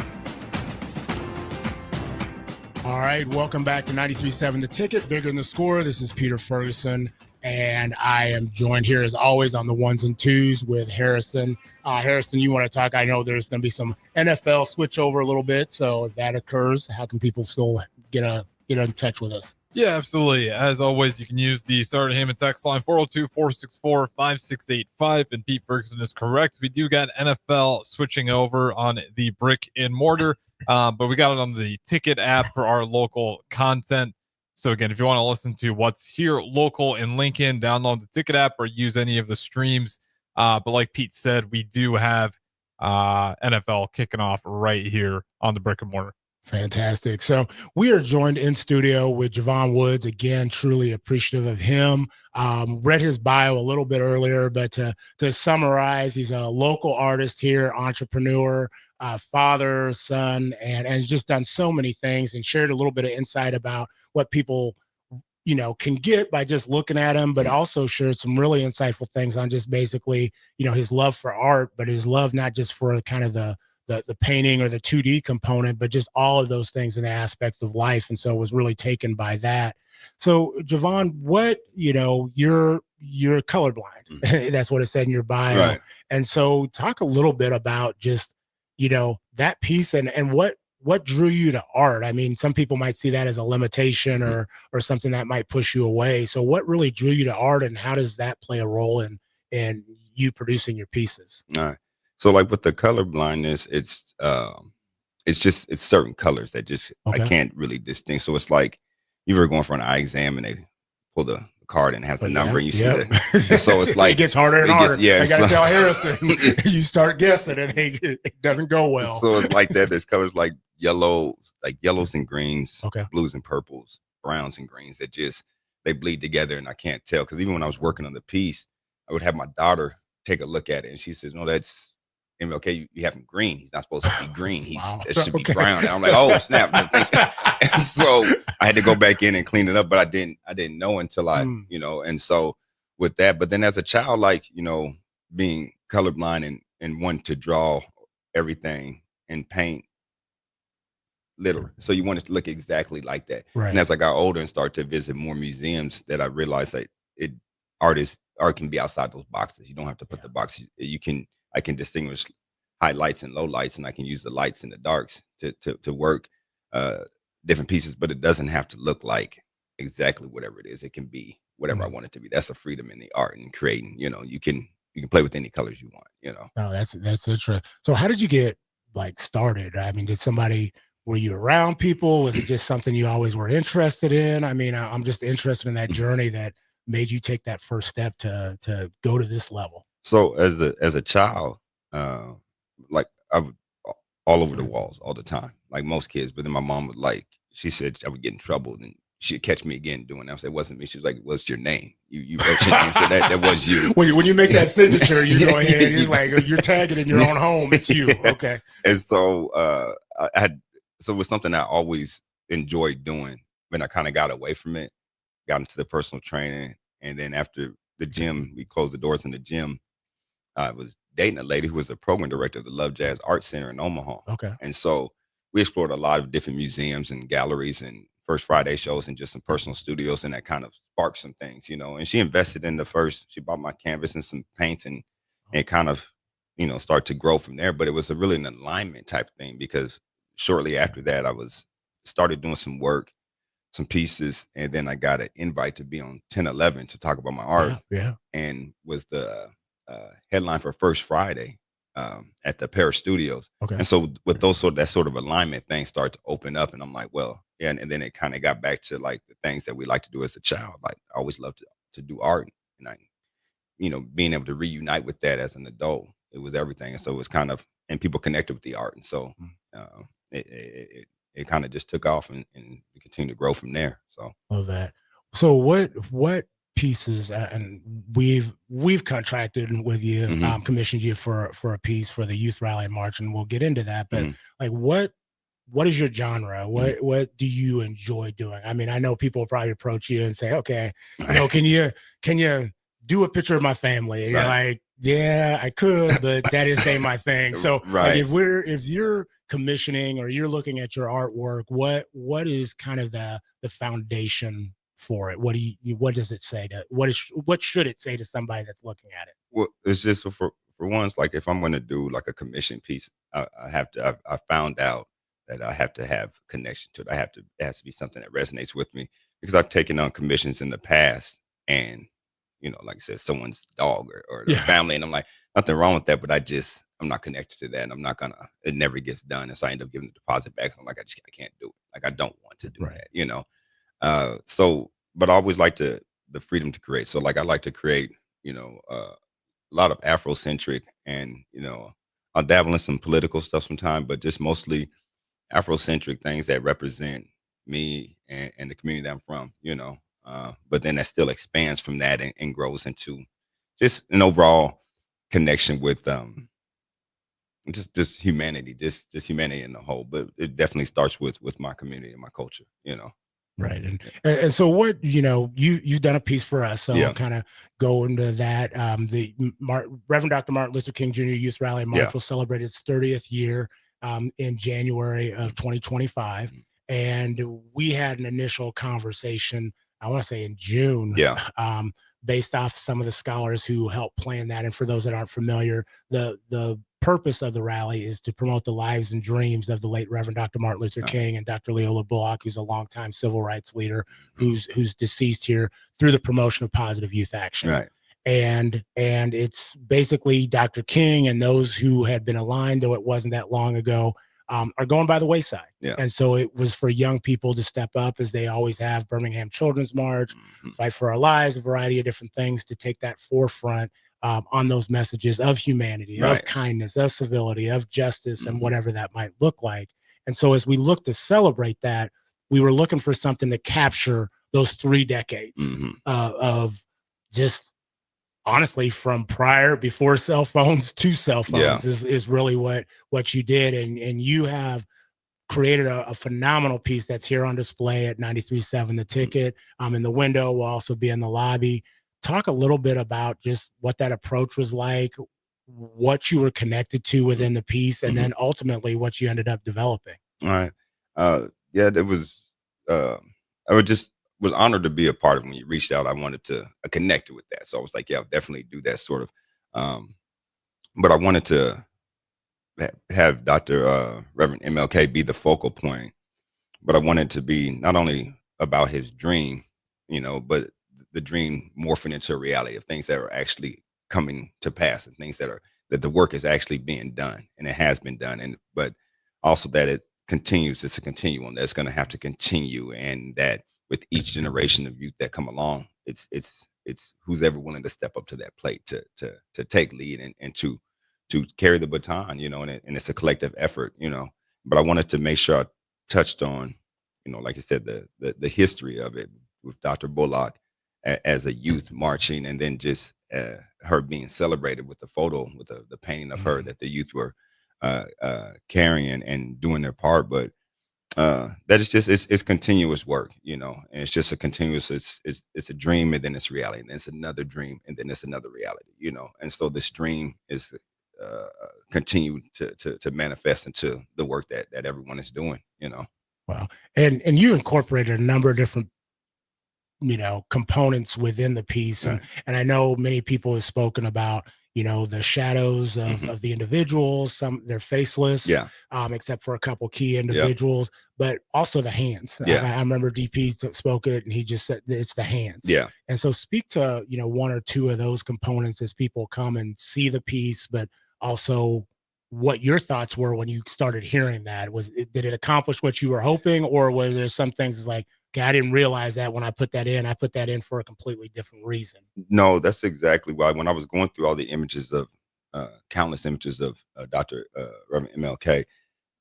Speaker 8: All right, welcome back to 93.7 The Ticket, Bigger Than the Score. This is Peter Ferguson, and I am joined here, as always, on the ones and twos with Harrison. Harrison, you want to talk? I know there's going to be some NFL switch over a little bit, so if that occurs, how can people still get in touch with us?
Speaker 9: Yeah, absolutely. As always, you can use the Starter Hammond text line 402-464-5685. And Pete Ferguson is correct. We do got NFL switching over on the brick and mortar, but we got it on the Ticket app for our local content. So again, if you want to listen to what's here local in Lincoln, download the Ticket app or use any of the streams. But like Pete said, we do have NFL kicking off right here on the brick and mortar.
Speaker 8: Fantastic. So we are joined in studio with Javon Woods. Again, truly appreciative of him. Read his bio a little bit earlier, but to summarize, he's a local artist here, entrepreneur, father, son, and has just done so many things and shared a little bit of insight about what people, can get by just looking at him, but also shared some really insightful things on just basically, his love for art, but his love not just for kind of the painting or the 2D component, but just all of those things and aspects of life. And so was really taken by that. So Javon, what, you're colorblind.
Speaker 10: Mm-hmm.
Speaker 8: That's what it said in your bio.
Speaker 10: Right.
Speaker 8: And so talk a little bit about just, that piece and what drew you to art. I mean, some people might see that as a limitation or something that might push you away. So what really drew you to art, and how does that play a role in you producing your pieces?
Speaker 10: All right. So like with the color blindness, it's certain colors that just I can't really distinguish. So it's like you were going for an eye exam and they pull the card and it has the number and you see it. So it's like
Speaker 8: it gets harder and harder. I gotta
Speaker 10: so,
Speaker 8: tell Harrison, you start guessing and it doesn't go well.
Speaker 10: So it's like that. There's colors like yellows and greens,
Speaker 8: okay,
Speaker 10: blues and purples, browns and greens that they bleed together and I can't tell. Because even when I was working on the piece, I would have my daughter take a look at it and she says, "No, that's MLK, you have him green. He's not supposed to be green. It should be brown." And I'm like, "Oh snap!" And so I had to go back in and clean it up, but I didn't know until I, and so with that. But then as a child, like being colorblind and wanting to draw everything and paint literally, so you want it to look exactly like that.
Speaker 8: Right.
Speaker 10: And as I got older and started to visit more museums, that I realized that art can be outside those boxes. You don't have to put the boxes. I can distinguish highlights and lowlights, and I can use the lights and the darks to work different pieces, but it doesn't have to look like exactly whatever it is. It can be whatever I want it to be. That's a freedom in the art and creating. You can play with any colors you want.
Speaker 8: Oh, that's interesting. So how did you get started? I mean, were you around people? Was it just something you always were interested in? I mean, I'm just interested in that journey that made you take that first step to go to this level.
Speaker 10: So as a child, like I would all over the walls all the time, like most kids. But then my mom would she said I would get in trouble and she'd catch me again doing that. I said, it wasn't me. She was like, what's your name? You wrote your name, so that was you.
Speaker 8: When you make that signature, you go ahead. You're like, you're tagging in your own home. It's you. Okay.
Speaker 10: And so so it was something I always enjoyed doing. When I kind of got away from it, got into the personal training, and then after the gym, we closed the doors in the gym. I was dating a lady who was the program director of the Love Jazz Art Center in Omaha.
Speaker 8: Okay.
Speaker 10: And so we explored a lot of different museums and galleries and First Friday shows and just some personal studios, and that kind of sparked some things, and she invested in she bought my canvas and some paints, and it kind of, started to grow from there. But it was really an alignment type thing, because shortly after that, I started doing some work, some pieces, and then I got an invite to be on 10/11 to talk about my art.
Speaker 8: Yeah.
Speaker 10: And was the headline for First Friday at the Paris Studios.
Speaker 8: Okay.
Speaker 10: And so with that sort of alignment, things start to open up, and I'm like, well, yeah. And then it kind of got back to like the things that we like to do as a child. Like I always loved to do art, and I, being able to reunite with that as an adult, it was everything. And so it was kind of, and people connected with the art, and so it kind of just took off, and we continued to grow from there. So
Speaker 8: love that. So what pieces, and we've contracted with you, commissioned you for a piece for the Youth Rally March, and we'll get into that. But like, what is your genre? What do you enjoy doing? I mean, I know people will probably approach you and say, okay, can you do a picture of my family? And you're like, yeah, I could, but that ain't my thing. So like, if you're commissioning or you're looking at your artwork, what is kind of the foundation for it? What does it say what should it say to somebody that's looking at it?
Speaker 10: Well, it's just for once, like if I'm going to do like a commission piece, I found out that I have to have connection to it. It has to be something that resonates with me, because I've taken on commissions in the past, and like I said, someone's dog or the family, and I'm like, nothing wrong with that, but I'm not connected to that, and I'm not gonna. It never gets done, and so I end up giving the deposit back. So I'm like, I can't do it. Like I don't want to do that, So, but I always like the freedom to create. So like I like to create, a lot of Afrocentric, and I'll dabble in some political stuff sometimes, but just mostly Afrocentric things that represent me and the community that I'm from, but then that still expands from that and grows into just an overall connection with just humanity, just humanity in the whole. But it definitely starts with my community and my culture,
Speaker 8: Right. And so what, you've done a piece for us. So I'll kind of go into that. The Reverend Dr. Martin Luther King Jr. Youth Rally March will celebrate its 30th year in January of 2025. And we had an initial conversation, I want to say in June, based off some of the scholars who helped plan that. And for those that aren't familiar, the purpose of the rally is to promote the lives and dreams of the late Reverend Dr. Martin Luther King and Dr. Leola Bullock, who's a longtime civil rights leader who's deceased here, through the promotion of positive youth action.
Speaker 10: Right.
Speaker 8: And it's basically Dr. King and those who had been aligned, though it wasn't that long ago, are going by the wayside. And so it was for young people to step up, as they always have. Birmingham Children's March, Fight for Our Lives, a variety of different things to take that forefront on those messages of humanity, of kindness, of civility, of justice, and whatever that might look like. And so as we look to celebrate that, we were looking for something to capture those 3 decades of just, honestly, from before cell phones to cell phones is really what you did. And you have created a phenomenal piece that's here on display at 93.7 The Ticket. In the window will also be in the lobby. Talk a little bit about just what that approach was like, what you were connected to within the piece, and then ultimately what you ended up developing.
Speaker 10: All right. It was, I was honored to be a part of it. When you reached out, I wanted to connect with that. So I was like, I'll definitely do that sort of. But I wanted to have Dr. Reverend MLK be the focal point, but I wanted to be not only about his dream, but the dream morphing into a reality of things that are actually coming to pass, and things that the work is actually being done, and it has been done. But also that it continues. It's a continuum that's going to have to continue, and that with each generation of youth that come along, it's who's ever willing to step up to that plate to take lead and to carry the baton, and it's a collective effort, But I wanted to make sure I touched on like you said, the history of it with Dr. Bullock as a youth marching, and then just her being celebrated with the photo, with the painting of her that the youth were carrying and doing their part. But that is just it's continuous work, and it's just a continuous. It's a dream, and then it's reality, and then it's another dream, and then it's another reality, And so this dream is continue to manifest into the work that everyone is doing,
Speaker 8: Wow. And you incorporated a number of different components within the piece, and I know many people have spoken about the shadows of the individuals. Some they're faceless, except for a couple key individuals, but also the hands. I remember DP spoke it, and he just said it's the hands. And so speak to one or two of those components as people come and see the piece, but also what your thoughts were when you started hearing that. Did it accomplish what you were hoping, or were there some things it's like, okay, I didn't realize that when I put that in. I put that in for a completely different reason.
Speaker 10: No, that's exactly why. When I was going through all the images of countless images of Dr. Reverend MLK,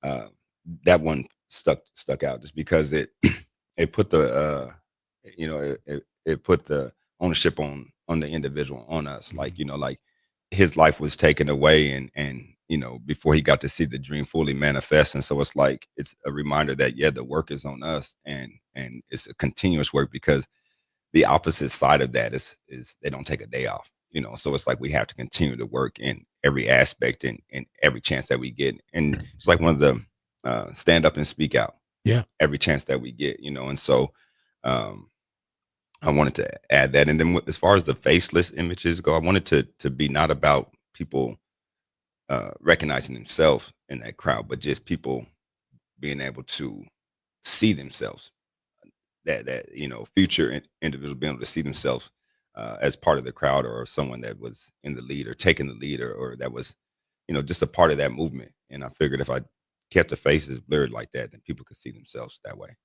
Speaker 10: that one stuck out just because it put the it put the ownership on the individual, on us. Like his life was taken away, and before he got to see the dream fully manifest. And so it's like, it's a reminder that, the work is on us, and it's a continuous work, because the opposite side of that is they don't take a day off, so it's like we have to continue to work in every aspect and in every chance that we get. And it's like one of the stand up and speak out. Every chance that we get, and so I wanted to add that. And then as far as the faceless images go, I wanted to be not about people recognizing themselves in that crowd, but just people being able to see themselves, that future individual being able to see themselves as part of the crowd, or someone that was in the lead or taking the lead, or that was just a part of that movement. And I figured if I kept the faces blurred like that, then people could see themselves that way.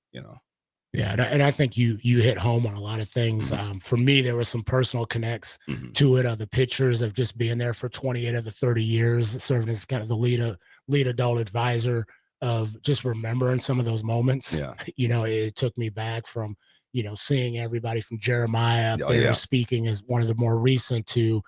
Speaker 8: Yeah, and I think you hit home on a lot of things. For me, there were some personal connects to it. The pictures of just being there for 28 of the 30 years, serving as kind of the lead adult advisor, of just remembering some of those moments. It took me back from seeing everybody from Jeremiah up there speaking as one of the more recent to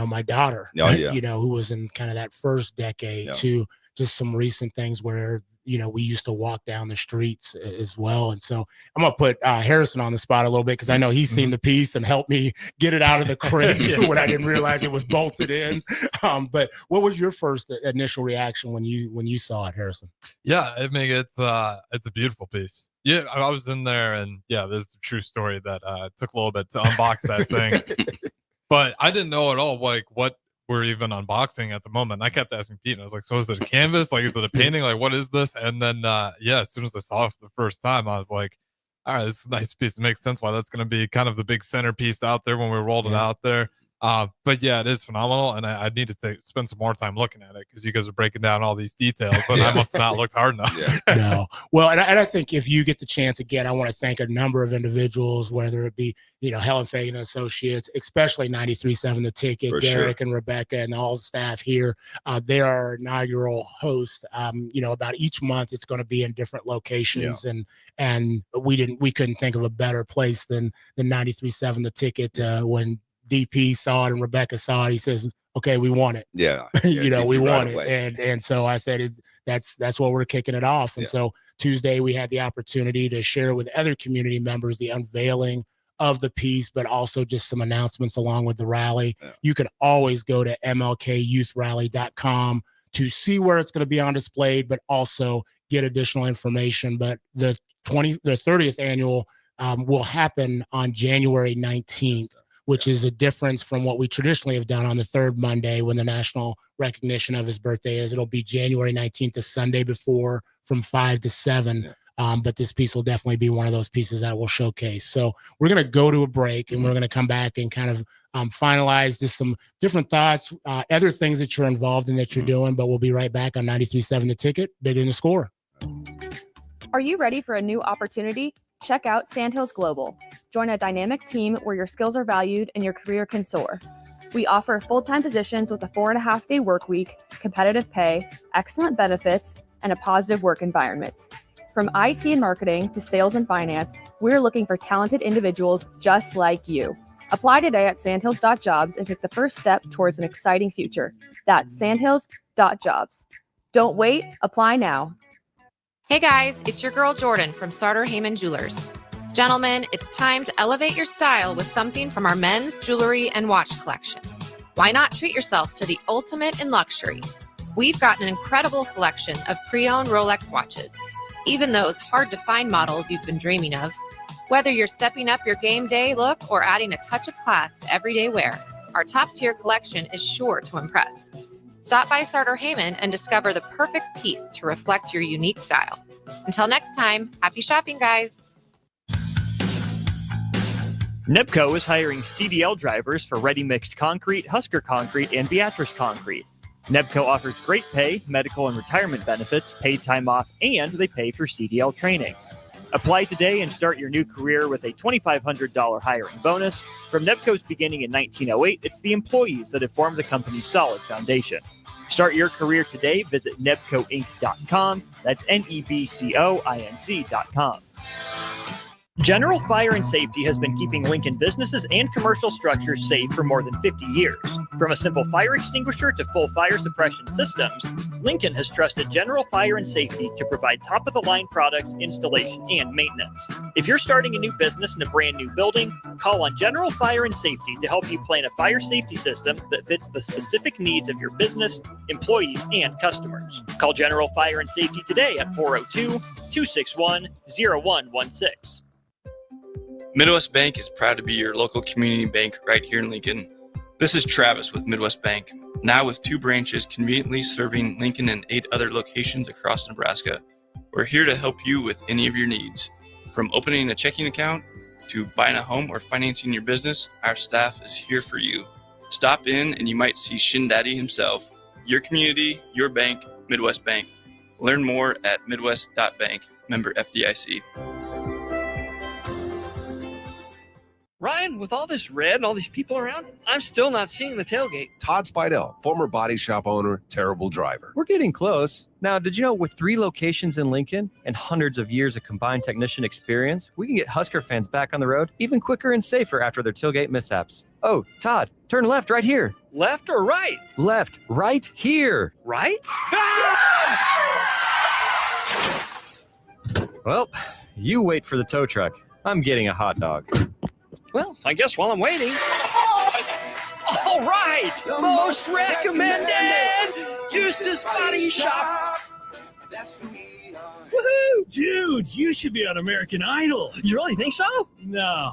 Speaker 8: my daughter, who was in kind of that first decade, to just some recent things where we used to walk down the streets as well. And so I'm going to put Harrison on the spot a little bit, because I know he's seen the piece and helped me get it out of the crate when I didn't realize it was bolted in. But what was your first initial reaction when you saw it, Harrison?
Speaker 9: Yeah, it's a beautiful piece. Yeah, I was in there, and this is a true story that took a little bit to unbox that thing. But I didn't know at all what we're even unboxing at the moment. And I kept asking Pete, and I was like, so is it a canvas? Like, is it a painting? Like, what is this? And then, as soon as I saw it for the first time, I was like, all right, this is a nice piece. It makes sense why that's going to be kind of the big centerpiece out there when we rolled it out there. But it is phenomenal. And I need to spend some more time looking at it, because you guys are breaking down all these details, but I must have not looked hard enough.
Speaker 8: No. Well, and I think if you get the chance again, I want to thank a number of individuals, whether it be, Helen Fagan and Associates, especially 93.7 The Ticket,
Speaker 10: For
Speaker 8: Derek
Speaker 10: sure.
Speaker 8: and Rebecca and all the staff here. They are our inaugural host. About each month it's going to be in different locations, and we couldn't think of a better place than 93.7 The Ticket. When DP saw it and Rebecca saw it, he says, okay, we want it. We want it. And so I said, that's what we're kicking it off. And so Tuesday we had the opportunity to share with other community members the unveiling of the piece, but also just some announcements along with the rally. You can always go to mlkyouthrally.com to see where it's going to be on display, but also get additional information. But the 30th annual will happen on January 19th. Which is a difference from what we traditionally have done on the third Monday when the national recognition of his birthday is. It'll be January 19th, the Sunday before, from 5 to 7. But this piece will definitely be one of those pieces that we'll showcase. So we're going to go to a break, and we're going to come back and kind of finalize just some different thoughts, other things that you're involved in that you're doing. But we'll be right back on 93.7 The Ticket, Bigger Than the Score.
Speaker 20: Are you ready for a new opportunity? Check out Sandhills Global. Join a dynamic team where your skills are valued and your career can soar. We offer full-time positions with a 4.5-day work week, competitive pay, excellent benefits, and a positive work environment. From IT and marketing to sales and finance, we're looking for talented individuals just like you. Apply today at sandhills.jobs and take the first step towards an exciting future. That's sandhills.jobs. Don't wait, apply now.
Speaker 21: Hey guys, it's your girl Jordan from Sartor Heyman Jewelers. Gentlemen, it's time to elevate your style with something from our men's jewelry and watch collection. Why not treat yourself to the ultimate in luxury? We've got an incredible selection of pre-owned Rolex watches, even those hard-to-find models you've been dreaming of. Whether you're stepping up your game day look or adding a touch of class to everyday wear, our top-tier collection is sure to impress. Stop by Sartor Heyman and discover the perfect piece to reflect your unique style. Until next time, happy shopping, guys.
Speaker 22: NEPCO is hiring CDL drivers for Ready Mixed Concrete, Husker Concrete, and Beatrice Concrete. NEPCO offers great pay, medical and retirement benefits, paid time off, and they pay for CDL training. Apply today and start your new career with a $2,500 hiring bonus. From NEPCO's beginning in 1908, it's the employees that have formed the company's solid foundation. Start your career today. Visit nebcoinc.com. That's NEBCOINC.com. General Fire and Safety has been keeping Lincoln businesses and commercial structures safe for more than 50 years. From a simple fire extinguisher to full fire suppression systems, Lincoln has trusted General Fire and Safety to provide top-of-the-line products, installation, and maintenance. If you're starting a new business in a brand new building, call on General Fire and Safety to help you plan a fire safety system that fits the specific needs of your business, employees, and customers. Call General Fire and Safety today at 402-261-0116.
Speaker 23: Midwest Bank is proud to be your local community bank right here in Lincoln. This is Travis with Midwest Bank, now with 2 branches conveniently serving Lincoln and 8 other locations across Nebraska. We're here to help you with any of your needs. From opening a checking account to buying a home or financing your business, our staff is here for you. Stop in and you might see Shin Daddy himself. Your community, your bank, Midwest Bank. Learn more at midwest.bank, member FDIC.
Speaker 24: Ryan, with all this red and all these people around, I'm still not seeing the tailgate.
Speaker 25: Todd Spidell, former body shop owner, terrible driver.
Speaker 26: We're getting close. Now, did you know with 3 locations in Lincoln and hundreds of years of combined technician experience, we can get Husker fans back on the road even quicker and safer after their tailgate mishaps? Oh, Todd, turn left right here.
Speaker 24: Left or right?
Speaker 26: Left, right here.
Speaker 24: Right?
Speaker 26: Well, you wait for the tow truck. I'm getting a hot dog.
Speaker 24: Well, I guess while I'm waiting. All right, most recommended Eustace Body Shop.
Speaker 27: Woohoo! Dude, you should be on American Idol.
Speaker 24: You really think so?
Speaker 27: No.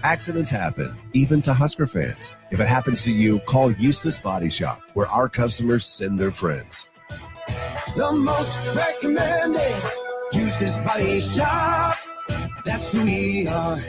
Speaker 25: Accidents happen, even to Husker fans. If it happens to you, call Eustace Body Shop, where our customers send their friends.
Speaker 6: The most recommended Eustace Body Shop. That's who we are.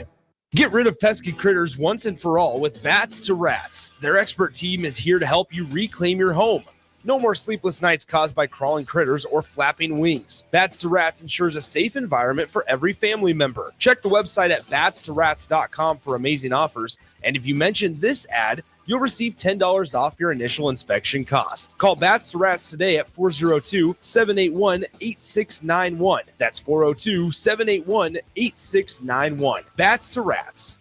Speaker 11: Get rid of pesky critters once and for all with Bats to Rats. Their expert team is here to help you reclaim your home. No more sleepless nights caused by crawling critters or flapping wings. Bats to Rats ensures a safe environment for every family member. Check the website at batstorats.com for amazing offers. And if you mention this ad, you'll receive $10 off your initial inspection cost. Call Bats to Rats today at 402-781-8691. That's 402-781-8691. Bats to Rats.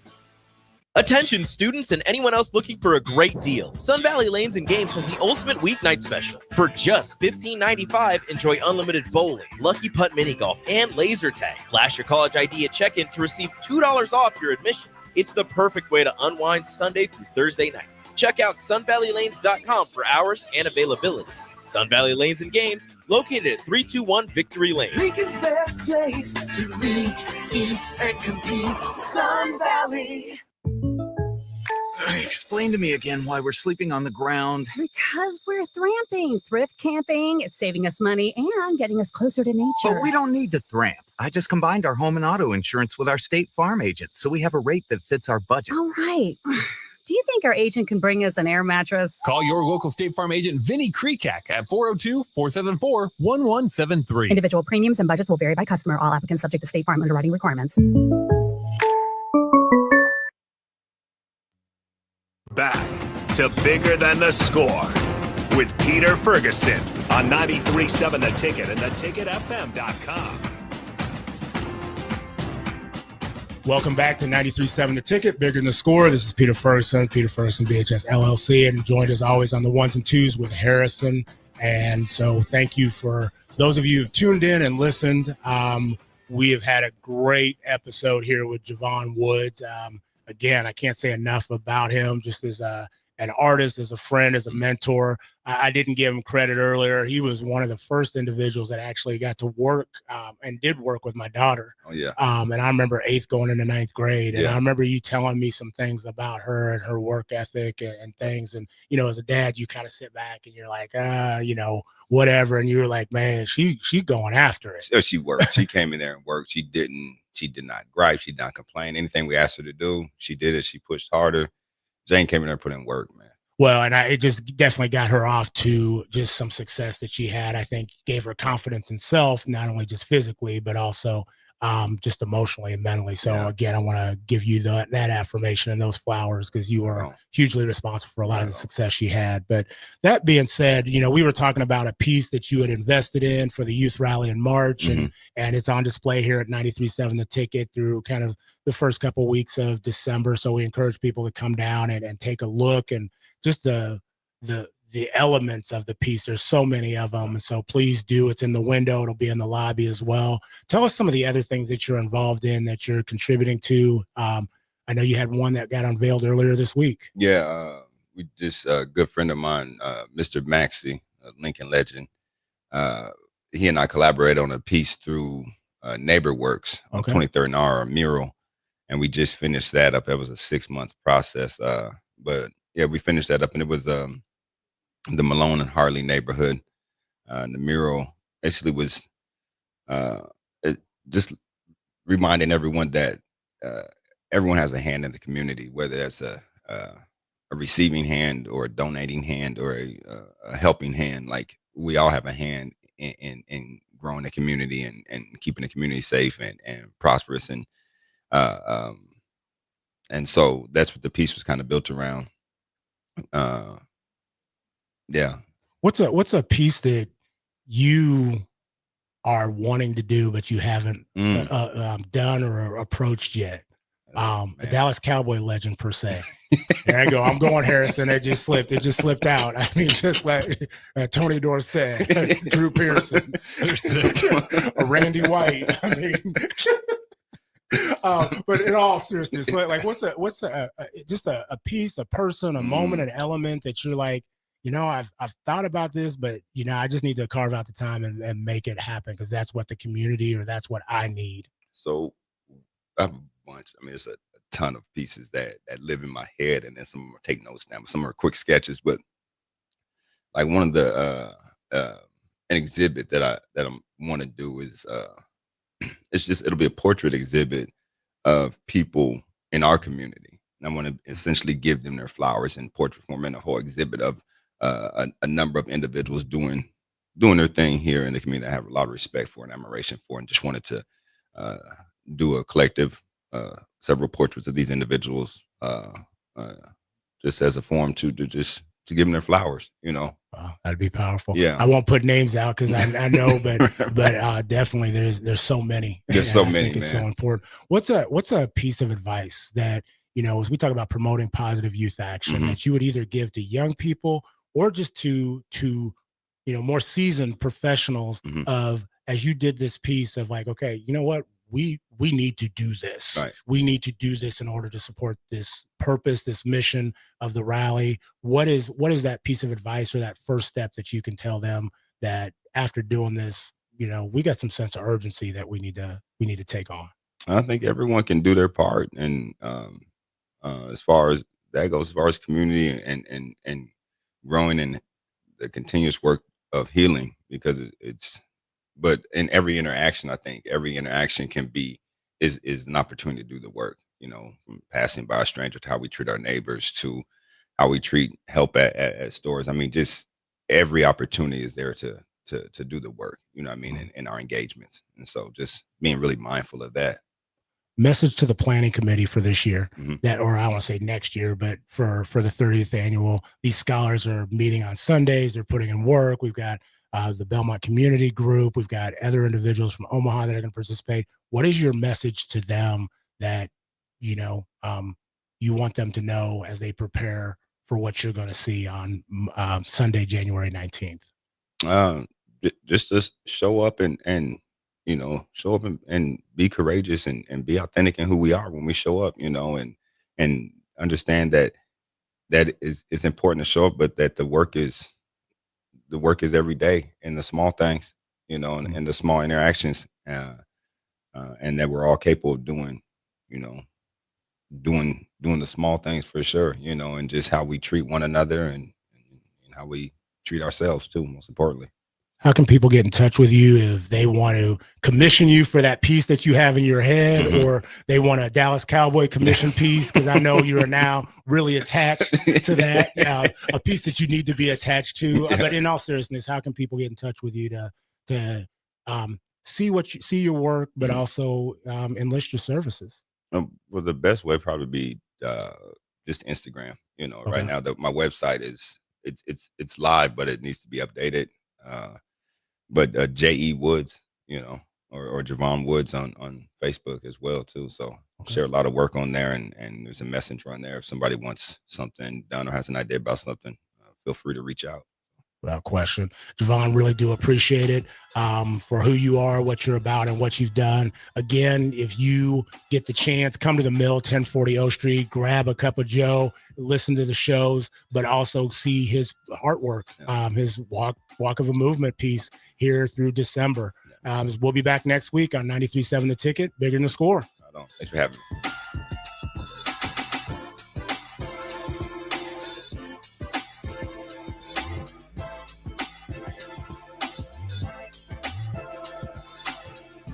Speaker 4: Attention students and anyone else looking for a great deal. Sun Valley Lanes and Games has the ultimate weeknight special. For just $15.95, enjoy unlimited bowling, lucky putt mini golf, and laser tag. Flash your college ID at check-in to receive $2 off your admission. It's the perfect way to unwind Sunday through Thursday nights. Check out sunvalleylanes.com for hours and availability. Sun Valley Lanes and Games, located at 321 Victory Lane.
Speaker 6: Lincoln's best place to meet, eat, and compete. Sun Valley.
Speaker 28: Explain to me again why we're sleeping on the ground.
Speaker 29: Because we're thramping, thrift camping. It's saving us money and getting us closer to nature.
Speaker 28: But we don't need to thramp. I just combined our home and auto insurance with our State Farm agent, so we have a rate that fits our budget.
Speaker 29: All right. Do you think our agent can bring us an air mattress?
Speaker 13: Call your local State Farm agent, Vinny Krekak, at 402-474-1173.
Speaker 29: Individual premiums and budgets will vary by customer. All applicants subject to State Farm underwriting requirements.
Speaker 2: Back to Bigger Than the Score with Peter Ferguson on 93.7 The Ticket and theticketfm.com.
Speaker 8: Welcome back to 93.7 The Ticket, Bigger Than the Score. This is Peter Ferguson BHS LLC, and joined as always on the ones and twos with Harrison. And so thank you for those of you who've tuned in and listened. We have had a great episode here with Javon Woods. Again, I can't say enough about him, just as an artist, as a friend, as a mentor. I didn't give him credit earlier. He was one of the first individuals that actually got to work and did work with my daughter.
Speaker 10: Oh, yeah.
Speaker 8: And I remember 8th going into 9th grade. And
Speaker 10: Yeah.
Speaker 8: I remember you telling me some things about her and her work ethic and things. And, you know, as a dad, you kind of sit back and you're like, you know, whatever. And you were like, man, she going after it.
Speaker 10: So she worked. She came in there and worked. She did not gripe. She did not complain. Anything we asked her to do, she did it. She pushed harder. Jane came in there and put in work, man.
Speaker 8: Well, and it just definitely got her off to just some success that she had. I think gave her confidence in self, not only just physically, but also just emotionally and mentally. So again, I want to give you that affirmation and those flowers, because you are hugely responsible for a lot of the success she had. But that being said, you know, we were talking about a piece that you had invested in for the youth rally in March, and it's on display here at 93.7 The Ticket through kind of the first couple of weeks of December. So we encourage people to come down and take a look, and just the elements of the piece. There's so many of them. And so please do. It's in the window. It'll be in the lobby as well. Tell us some of the other things that you're involved in, that you're contributing to. I know you had one that got unveiled earlier this week.
Speaker 10: Yeah. We just a good friend of mine, Mr. Maxey, a Lincoln legend. He and I collaborated on a piece through NeighborWorks on 23rd and R, a mural. And we just finished that up. It was a 6-month process. But yeah, we finished that up, and it was the Malone and Harley neighborhood. And the mural basically was just reminding everyone that everyone has a hand in the community, whether that's a receiving hand or a donating hand or a helping hand. Like, we all have a hand in growing the community and keeping the community safe and prosperous. And so that's what the piece was kind of built around. Yeah.
Speaker 8: What's a piece that you are wanting to do but you haven't done or approached yet? A Dallas Cowboy legend per se. There I go. I'm going Harrison. It just slipped out. I mean, just like Tony Dorsett, Drew Pearson, or Randy White. I mean, but in all seriousness, like what's a piece, a person, a moment, an element that you're like, you know, I've thought about this, but you know, I just need to carve out the time and make it happen, because that's what the community, or that's what I need.
Speaker 10: So I have a bunch. I mean, there's a ton of pieces that live in my head, and then some of them are take notes now. Some are quick sketches, but like one of the an exhibit that I want to do is it'll be a portrait exhibit of people in our community. And I want to essentially give them their flowers in portrait form, and a whole exhibit of a number of individuals doing their thing here in the community. I have a lot of respect for and admiration for, and just wanted to do a collective, several portraits of these individuals, just as a form to give them their flowers, you know.
Speaker 8: Wow, that'd be powerful.
Speaker 10: Yeah.
Speaker 8: I won't put names out because I know, but definitely there's so many.
Speaker 10: There's so
Speaker 8: I
Speaker 10: many,
Speaker 8: think it's
Speaker 10: man.
Speaker 8: so important. What's a piece of advice that, you know, as we talk about promoting positive youth action, that you would either give to young people or just to you know, more seasoned professionals of, as you did this piece of like, okay, you know what, we need to do this.
Speaker 10: Right.
Speaker 8: We need to do this in order to support this purpose, this mission of the rally. What is that piece of advice or that first step that you can tell them that after doing this, you know, we got some sense of urgency that we need to take on?
Speaker 10: I think everyone can do their part, and as far as that goes, as far as community and growing in the continuous work of healing, because but in every interaction, I think every interaction is an opportunity to do the work, you know, from passing by a stranger to how we treat our neighbors to how we treat help at stores. I mean, just every opportunity is there to do the work, you know what I mean, in our engagements. And so just being really mindful of that.
Speaker 8: message to the planning committee for this year that, or I want to say next year, but for the 30th annual, these scholars are meeting on Sundays. They're putting in work. We've got the Belmont Community Group. We've got other individuals from Omaha that are going to participate. What is your message to them that, you know, you want them to know as they prepare for what you're going to see on Sunday, January 19th?
Speaker 10: Just to show up and you know, show up and be courageous and be authentic in who we are when we show up, you know, and understand that it's important to show up, but that the work is every day in the small things, you know, and the small interactions, and that we're all capable of doing, you know, doing the small things for sure, you know, and just how we treat one another and how we treat ourselves too, most importantly.
Speaker 8: How can people get in touch with you if they want to commission you for that piece that you have in your head, or they want a Dallas Cowboy commission piece? Because I know you are now really attached to that, a piece that you need to be attached to. But in all seriousness, how can people get in touch with you to see your work, but also enlist your services?
Speaker 10: Well, the best way probably be just Instagram. You know, right now my website is it's live, but it needs to be updated. But J.E. Woods, you know, or Javon Woods on Facebook as well too. So share a lot of work on there, and there's a messenger on there. If somebody wants something done or has an idea about something, feel free to reach out.
Speaker 8: Without question. Javon, really do appreciate it for who you are, what you're about, and what you've done. Again, if you get the chance, come to the Mill, 1040 O Street, grab a cup of Joe, listen to the shows, but also see his artwork, his Walk of a Movement piece here through December. We'll be back next week on 93.7 The Ticket, Bigger Than the Score.
Speaker 10: Thanks for having me.